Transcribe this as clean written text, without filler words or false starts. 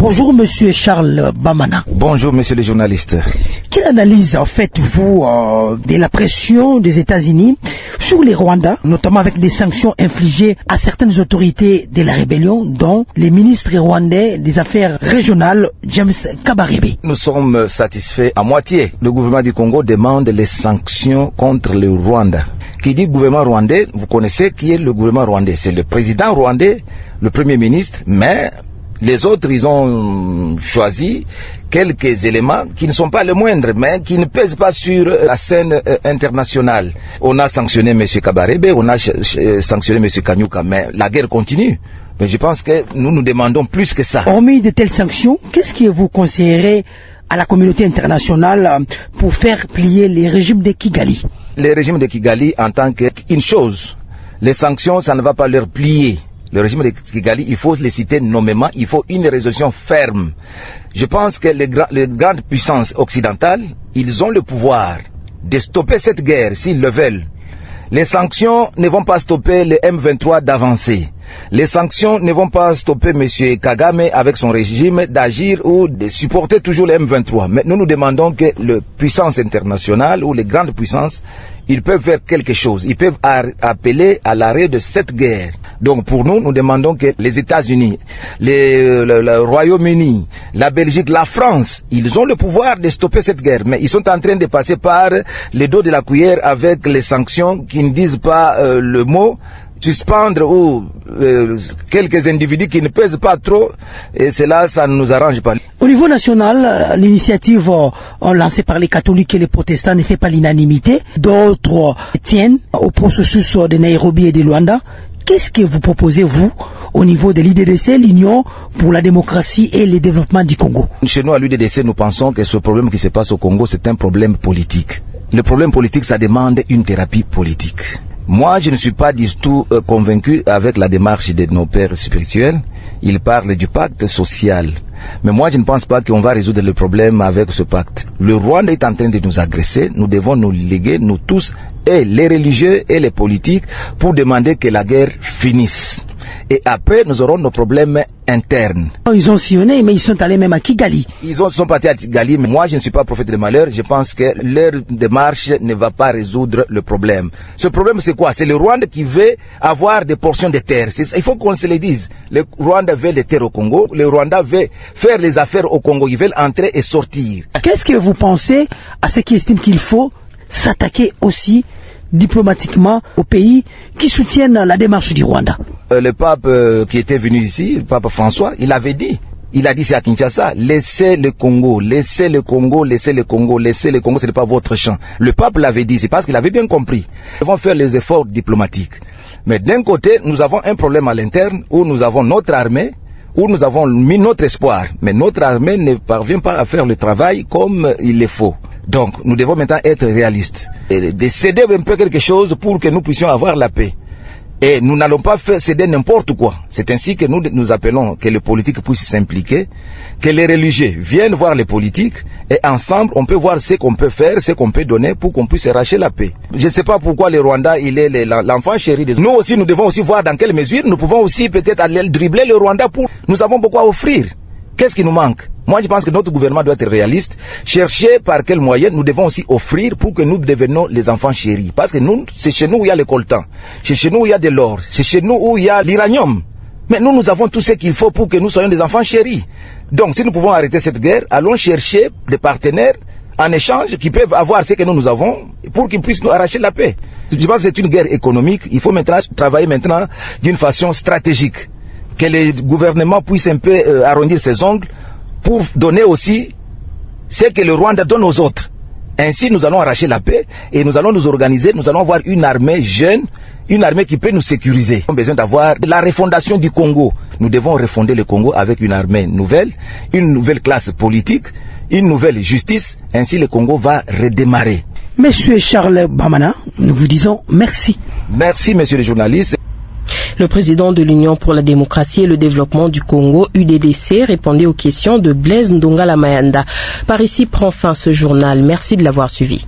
Bonjour Monsieur Charles Bamana. Bonjour Monsieur le journaliste. Quelle analyse faites-vous de la pression des États-Unis sur les Rwandais, notamment avec des sanctions infligées à certaines autorités de la rébellion, dont les ministres rwandais des Affaires régionales, James Kabarebe? Nous sommes satisfaits à moitié. Le gouvernement du Congo demande les sanctions contre le Rwanda. Qui dit gouvernement rwandais, vous connaissez qui est le gouvernement rwandais. C'est le président rwandais, le premier ministre, mais les autres, ils ont choisi quelques éléments qui ne sont pas les moindres, mais qui ne pèsent pas sur la scène internationale. On a sanctionné M. Kabarebe, on a sanctionné M. Kanyuka, mais la guerre continue. Mais je pense que nous demandons plus que ça. Hormis de telles sanctions, qu'est-ce que vous conseillerez à la communauté internationale pour faire plier les régimes de Kigali? Les régimes de Kigali, en tant qu'une chose, les sanctions, ça ne va pas leur plier. Le régime de Kigali, il faut les citer nommément, il faut une résolution ferme. Je pense que les grandes puissances occidentales, ils ont le pouvoir de stopper cette guerre s'ils le veulent. Les sanctions ne vont pas stopper les M23 d'avancer. Les sanctions ne vont pas stopper M. Kagame avec son régime d'agir ou de supporter toujours les M23. Mais nous demandons que les puissances internationales ou les grandes puissances, ils peuvent faire quelque chose. Ils peuvent appeler à l'arrêt de cette guerre. Donc pour nous, nous demandons que les États-Unis, le Royaume-Uni, la Belgique, la France, ils ont le pouvoir de stopper cette guerre. Mais ils sont en train de passer par le dos de la cuillère avec les sanctions qui ne disent pas le mot suspendre ou quelques individus qui ne pèsent pas trop, et cela, ça ne nous arrange pas. Au niveau national, l'initiative lancée par les catholiques et les protestants ne fait pas l'unanimité. D'autres tiennent au processus de Nairobi et de Luanda. Qu'est-ce que vous proposez, vous, au niveau de l'UDDC, l'Union pour la démocratie et le développement du Congo? Chez nous, à l'UDDC, nous pensons que ce problème qui se passe au Congo, c'est un problème politique. Le problème politique, ça demande une thérapie politique. Moi, je ne suis pas du tout convaincu avec la démarche de nos pères spirituels. Ils parlent du pacte social. Mais moi, je ne pense pas qu'on va résoudre le problème avec ce pacte. Le Rwanda est en train de nous agresser. Nous devons nous liguer, nous tous, et les religieux et les politiques, pour demander que la guerre finisse. Et après, nous aurons nos problèmes internes. Ils ont sillonné, mais ils sont allés même à Kigali. Ils sont partis à Kigali, mais moi, je ne suis pas prophète de malheur. Je pense que leur démarche ne va pas résoudre le problème. Ce problème, c'est quoi? C'est le Rwanda qui veut avoir des portions de terre. Il faut qu'on se le dise. Le Rwanda veut des terres au Congo. Le Rwanda veut faire les affaires au Congo. Ils veulent entrer et sortir. Qu'est-ce que vous pensez à ceux qui estiment qu'il faut s'attaquer aussi diplomatiquement aux pays qui soutiennent la démarche du Rwanda? Le pape qui était venu ici, le pape François, il avait dit, il a dit c'est à Kinshasa, laissez le Congo, laissez le Congo, laissez le Congo, laissez le Congo, ce n'est pas votre champ. Le pape l'avait dit, c'est parce qu'il avait bien compris. Nous devons faire les efforts diplomatiques. Mais d'un côté, nous avons un problème à l'interne où nous avons notre armée, où nous avons mis notre espoir. Mais notre armée ne parvient pas à faire le travail comme il le faut. Donc, nous devons maintenant être réalistes et de céder un peu quelque chose pour que nous puissions avoir la paix. Et nous n'allons pas faire céder n'importe quoi. C'est ainsi que nous appelons que les politiques puissent s'impliquer, que les religieux viennent voir les politiques, et ensemble, on peut voir ce qu'on peut faire, ce qu'on peut donner pour qu'on puisse arracher la paix. Je ne sais pas pourquoi le Rwanda, il est l'enfant chéri de nous aussi, nous devons aussi voir dans quelle mesure nous pouvons aussi peut-être aller dribbler le Rwanda pour... Nous avons beaucoup à offrir. Qu'est-ce qui nous manque? Moi, je pense que notre gouvernement doit être réaliste, chercher par quels moyens nous devons aussi offrir pour que nous devenions les enfants chéris. Parce que nous, c'est chez nous où il y a le coltan, c'est chez nous où il y a de l'or, c'est chez nous où il y a l'uranium. Mais nous avons tout ce qu'il faut pour que nous soyons des enfants chéris. Donc, si nous pouvons arrêter cette guerre, allons chercher des partenaires en échange qui peuvent avoir ce que nous avons pour qu'ils puissent nous arracher la paix. Je pense que c'est une guerre économique. Il faut maintenant travailler maintenant d'une façon stratégique. Que les gouvernements puissent un peu arrondir ses ongles pour donner aussi ce que le Rwanda donne aux autres. Ainsi, nous allons arracher la paix et nous allons nous organiser, nous allons avoir une armée jeune, une armée qui peut nous sécuriser. Nous avons besoin d'avoir la refondation du Congo. Nous devons refonder le Congo avec une armée nouvelle, une nouvelle classe politique, une nouvelle justice. Ainsi, le Congo va redémarrer. Monsieur Charles Bamana, nous vous disons merci. Merci, monsieur le journaliste. Le président de l'Union pour la démocratie et le développement du Congo, UDDC, répondait aux questions de Blaise Ndongala Mayanda. Par ici prend fin ce journal. Merci de l'avoir suivi.